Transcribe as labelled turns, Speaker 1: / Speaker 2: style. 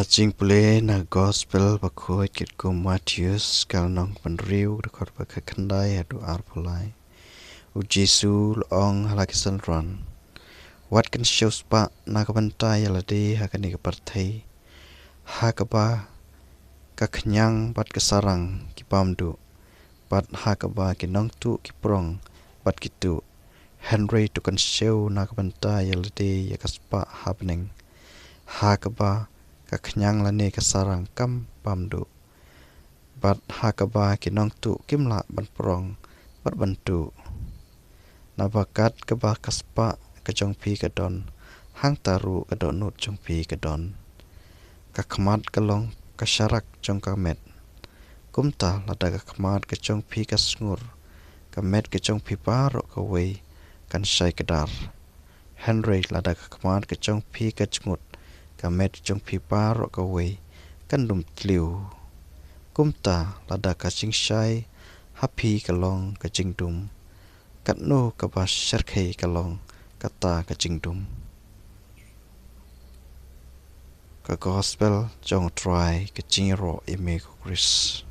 Speaker 1: Jing pule na gospel bakoi kit ko Matthews kal nong penriu dekor baka kendai adu arpulai. U Jesu ong halakisan ron. Wat kan shows pa na kabantai alade hakani kapartai. Hakaba kaknyang bat kesarang kipamdu. Bat hakaba kinong tu kiprong bat kitu. Henry tu kan show na kabantai alade yakaspa happening. Hakaba kaknyang lane kasarang kam pamdu. Bat hakaba kinong tu kimla ban prong bat bantu. Nabakat keba kaspa kajong pi kadon. Hang taru kadon nut jong pi kadon. Kakmat kalong kasyarak jong kamet. Kumta lada kakmat kajong pi kasngur. Kamet kajong pi parok kawai kan syai kedar. Henry lada kakmat kajong pi kajngut. Kamet jong pi parok kawai kan dum tliu. Kumta lada kajing syai hapi kalong kajing dum. Katnu kabas syarkai kalong kata kajing dum. Ka gospel jong try kajing ro ime ko Chris.